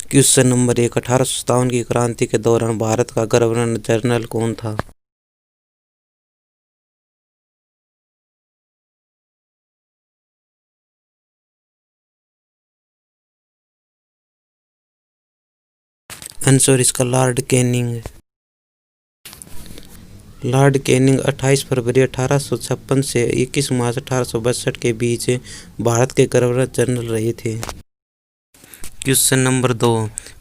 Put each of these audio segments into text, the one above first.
Question number 1, 1857 की क्रांति के दौरान भारत का गवर्नर जनरल कौन था? आंसर इसका लॉर्ड कैनिंग। लॉर्ड कैनिंग 28 फरवरी 1856 से 21 मार्च 1862 के बीच भारत के गवर्नर जनरल रहे थे। क्वेश्चन नंबर 2,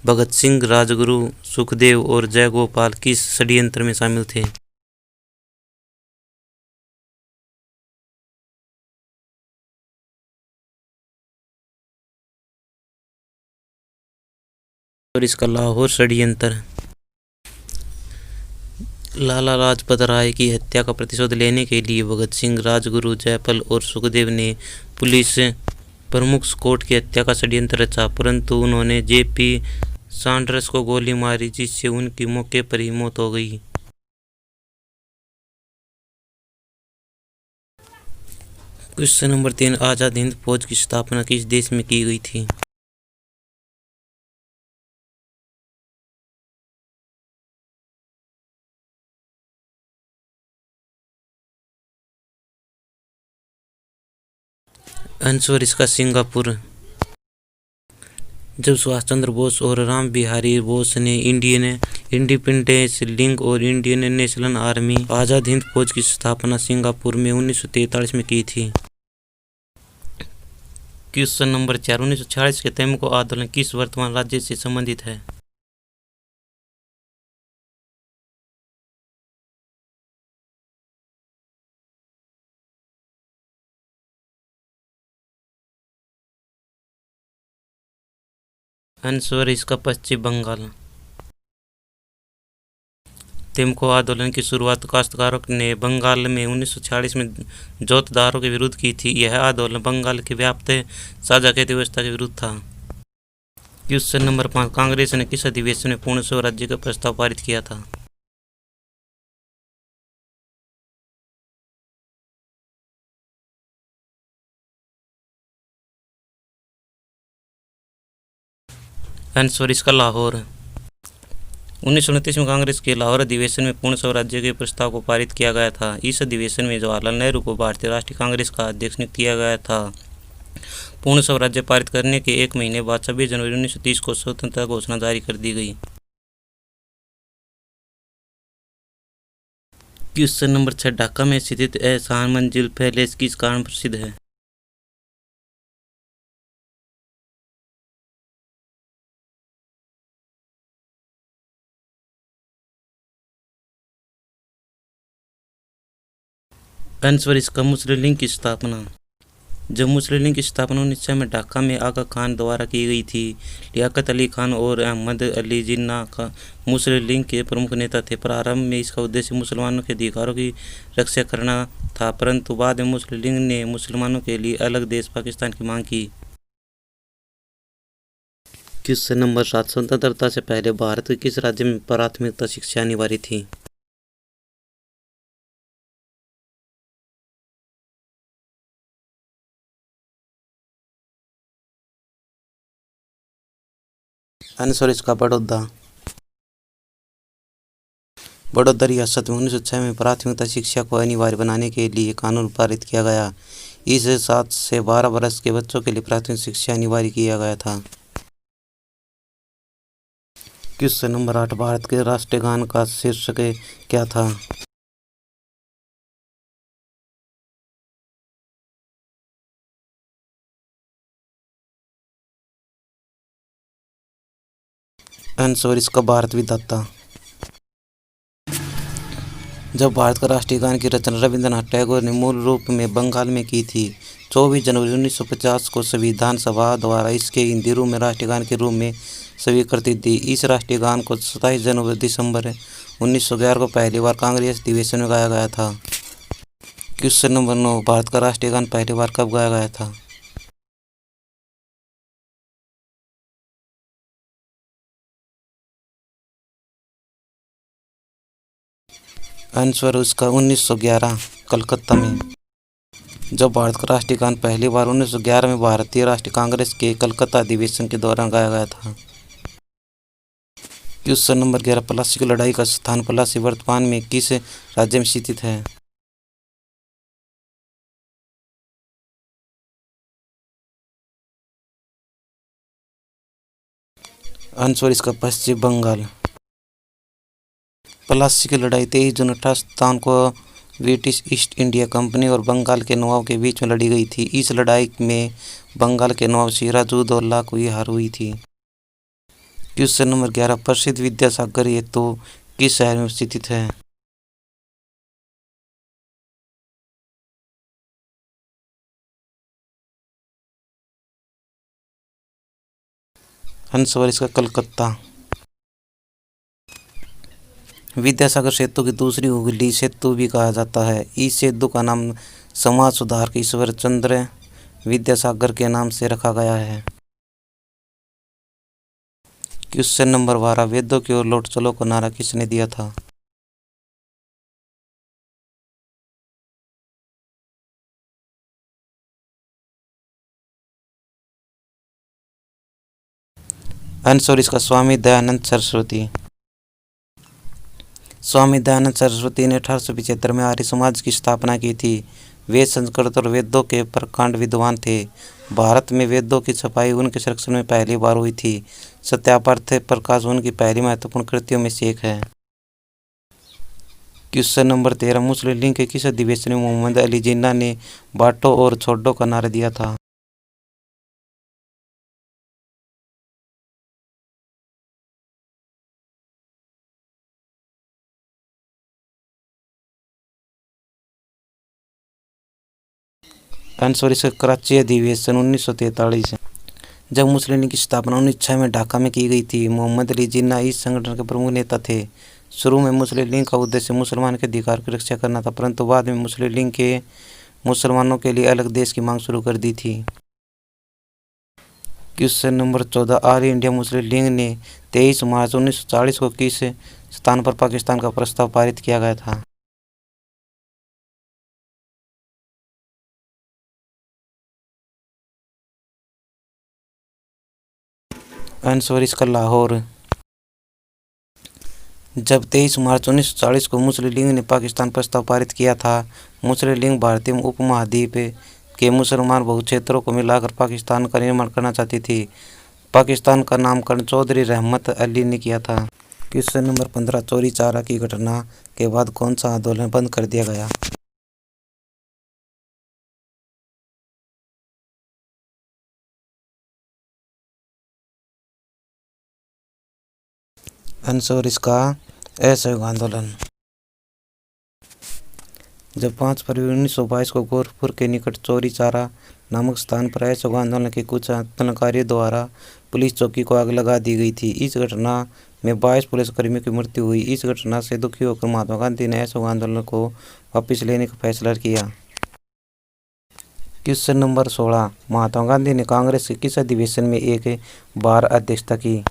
भगत सिंह, राजगुरु, सुखदेव और जयगोपाल किस षड्यंत्र में शामिल थे? और इसका लाहौर षड्यंत्र। लाला लाजपत राय की हत्या का प्रतिशोध लेने के लिए भगत सिंह, राजगुरु, जयपाल और सुखदेव ने पुलिस प्रमुख स्कॉट की हत्या का षड्यंत्र रचा, परंतु उन्होंने जेपी सैंडर्स को गोली मारी जिससे उनकी मौके पर ही मौत हो गई। क्वेश्चन नंबर 3, आजाद हिंद फौज की स्थापना किस देश में की गई थी? आंसर इसका सिंगापुर। जब सुभाष चंद्र बोस और राम बिहारी बोस ने इंडियन इंडिपेंडेंस लीग और Indian national army Azad Hind फौज की स्थापना सिंगापुर में 1943 में की थी। क्वेश्चन नंबर 4, 1946 के तेलुगु आंदोलन किस वर्तमान राज्य से संबंधित है? आंसर इसका पश्चिम बंगाल। तेलुगु आंदोलन की शुरुआत काश्तकारों ने बंगाल में 1946 में जोतदारों के विरुद्ध की थी। यह आंदोलन बंगाल की व्याप्त साझा खेती व्यवस्था के विरुद्ध था। क्वेश्चन नंबर 5, कांग्रेस ने किस अधिवेशन में पूर्ण स्वराज्य का प्रस्ताव पारित किया था? आंसर इसका लाहौर। 1929 में कांग्रेस के लाहौर अधिवेशन में पूर्ण स्वराज्य के प्रस्ताव को पारित किया गया था। इस अधिवेशन में जवाहरलाल नेहरू को भारतीय राष्ट्रीय कांग्रेस का अध्यक्ष नियुक्त किया गया था। पूर्ण स्वराज्य पारित करने के एक महीने बाद 26 जनवरी 1930 को स्वतंत्रता घोषणा जारी कर दी गई। क्वेश्चन नंबर 6, ढाका में स्थित एहसान मंजिल पैलेस किस कारण प्रसिद्ध है? आंसर इसका मुस्लिम लीग की स्थापना। जब मुस्लिम लीग की स्थापना 1900 में ढाका में आगा खान द्वारा की गई थी। लियाकत अली खान और अहमद अली जिन्ना का मुस्लिम लीग के प्रमुख नेता थे। प्रारंभ में इसका उद्देश्य मुसलमानों के अधिकारों की रक्षा करना था, परंतु बाद में मुस्लिम लीग ने मुसलमानों के लिए अलग देश पाकिस्तान की मांग की। क्वेश्चन नंबर 7, स्वतंत्रता से पहले भारत के किस राज्य में प्राथमिकता शिक्षा अनिवार्य थी? आंसर इसका बड़ौदा। बड़ौदा रियासत में 1906 में प्राथमिकता शिक्षा को अनिवार्य बनाने के लिए कानून पारित किया गया। इस 7 से 12 वर्ष के बच्चों के लिए प्राथमिक शिक्षा अनिवार्य किया गया था। क्वेश्चन नंबर 8, भारत के राष्ट्रीय गान का शीर्षक क्या था? आंसर इसका भारत विधाता। जब भारत का राष्ट्रीय गान की रचना रविंद्रनाथ टैगोर ने मूल रूप में बंगाल में की थी। 24 जनवरी 1950 को संविधान सभा द्वारा इसके हिंदी रूप में राष्ट्रीय गान के रूप में स्वीकृति दी। इस राष्ट्रीय गान को 27 दिसंबर 1911 को पहली बार कांग्रेस अधिवेशन में गाया गया था। क्वेश्चन नंबर 9, भारत का राष्ट्रीय गान पहली बार कब गाया गया था? आंसर उसका 1911 कलकत्ता में। जब भारत का राष्ट्रीय गान पहली बार 1911 में भारतीय राष्ट्रीय कांग्रेस के कलकत्ता अधिवेशन के दौरान गाया गया था। क्वेश्चन नंबर 11, प्लासी की लड़ाई का स्थान प्लासी वर्तमान में किस राज्य में स्थित है? आंसर इसका पश्चिम बंगाल। प्लासी की लड़ाई 23 जून 1857 को ब्रिटिश ईस्ट इंडिया कंपनी और बंगाल के नवाब के बीच में लड़ी गई थी। इस लड़ाई में बंगाल के नवाब सिराजुद्दौला को हार हुई थी। क्वेश्चन नंबर 11, प्रसिद्ध विद्यासागर हेतु किस शहर में स्थित है? आंसर इसका कलकत्ता। विद्यासागर सेतु की दूसरी हुगली सेतु भी कहा जाता है। इस सेतु का नाम समाज सुधारक ईश्वर चंद्र विद्यासागर के नाम से रखा गया है। क्वेश्चन नंबर 12, वेदों की ओर लौट चलो को नारा किसने दिया था? आंसर इसका स्वामी दयानंद सरस्वती। स्वामी दयानंद सरस्वती ने 1875 में आर्य समाज की स्थापना की थी। वे संस्कृत और वेदों के प्रकांड विद्वान थे। भारत में वेदों की छपाई उनके संरक्षण में पहली बार हुई थी। सत्यापर्थ प्रकाश उनकी पहली महत्वपूर्ण कृतियों में से एक है। क्वेश्चन नंबर 13, मुस्लिम लीग के किस अधिवेशन में मोहम्मद अली जिन्ना ने बांटो और छोड़ो का नारा दिया था? आंसर इसका कराची अधिवेशन 1943 है। जब मुस्लिम लीग की स्थापना 1906 में ढाका में की गई थी। मोहम्मद अली जिन्ना इस संगठन के प्रमुख नेता थे। शुरू में मुस्लिम लीग का उद्देश्य मुसलमान के अधिकार की रक्षा करना था, परंतु बाद में मुस्लिम लीग के मुसलमानों के लिए अलग देश की मांग शुरू कर दी थी। क्वेश्चन नंबर 14, आल इंडिया मुस्लिम लीग ने 23 मार्च 1940 को किस स्थान पर पाकिस्तान का प्रस्ताव पारित किया गया था? आंसर इसका लाहौर। जब 23 मार्च 1940 को मुस्लिम लीग ने पाकिस्तान प्रस्ताव पारित किया था। मुस्लिम लीग भारतीय उपमहाद्वीप के मुसलमान बहुक्षेत्रों को मिलाकर पाकिस्तान का निर्माण करना चाहती थी। पाकिस्तान का नामकरण चौधरी रहमत अली ने किया था। क्वेश्चन नंबर 15, चौरी चौरा की घटना के बाद कौन सा आंदोलन बंद कर दिया गया? आंसर इसका असहयोग आंदोलन। जब 5 फरवरी 1922 को गोरखपुर के निकट चौरी चौरा नामक स्थान पर असहयोग आंदोलन के कुछ आंदोलनकारियों द्वारा पुलिस चौकी को आग लगा दी गई थी। इस घटना में 22 पुलिसकर्मियों की मृत्यु हुई। इस घटना से दुखी होकर महात्मा गांधी ने असहयोग आंदोलन को वापस लेने का फैसला किया। क्वेश्चन नंबर 16, महात्मा गांधी ने कांग्रेस के किस अधिवेशन में एक बार अध्यक्षता की?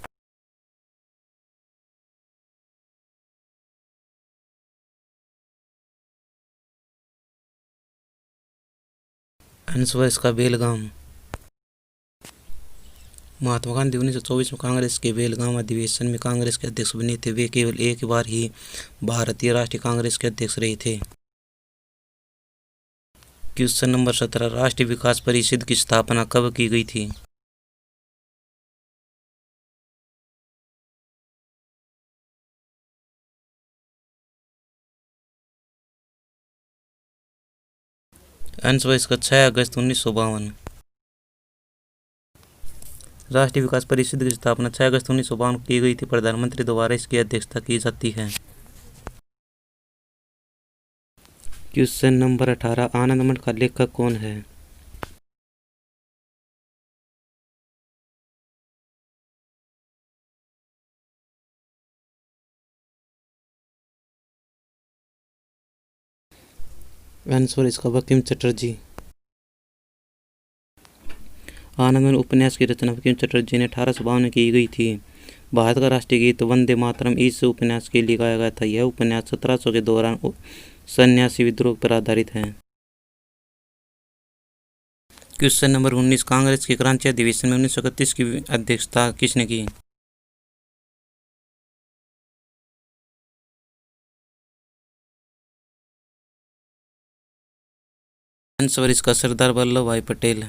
आंसर इसका बेलगाम। महात्मा गांधी 1924 में कांग्रेस के बेलगाम अधिवेशन में कांग्रेस के अध्यक्ष बने थे। वे केवल एक बार ही भारतीय राष्ट्रीय कांग्रेस के अध्यक्ष रहे थे। क्वेश्चन नंबर 17, राष्ट्रीय विकास परिषद की स्थापना कब की गई थी? आंसर इसका 6 अगस्त 1952। राष्ट्रीय विकास परिषद की स्थापना 6 अगस्त 1952 को की गई थी। प्रधानमंत्री द्वारा इसकी अध्यक्षता की जाती है। क्वेश्चन नंबर 18, आनंद मठ का लेखक कौन है? आंसर इसका बंकिम चटर्जी। आनंद मठ उपन्यास की रचना बंकिम चटर्जी ने 1852 में की गई थी। भारत का राष्ट्रीय गीत वंदे मातरम इस उपन्यास के लिए गाया गया था। यह उपन्यास 1700 के दौरान सन्यासी विद्रोह पर आधारित है। क्वेश्चन नंबर 19, कांग्रेस के क्रांति अधिवेशन में 1931 की अध्यक्षता किसने की? आंसर इसका सरदार वल्लभ भाई पटेल।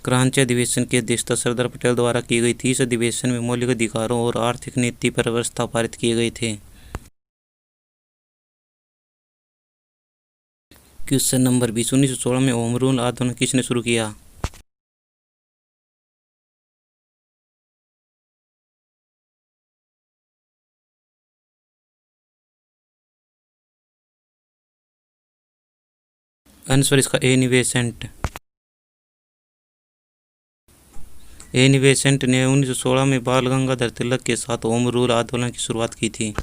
क्रांति अधिवेशन की अध्यक्षता सरदार पटेल द्वारा की गई थी। इस अधिवेशन में मौलिक अधिकारों और आर्थिक नीति पर प्रस्ताव पारित किए गए थे। क्वेश्चन नंबर 20, 1916 में होम रूल आंदोलन किसने शुरू किया? आंसर इसका एनी बेसेंट। एनी बेसेंट ने 1916 में बाल गंगाधर तिलक के साथ होम रूल आंदोलन की शुरुआत की थी।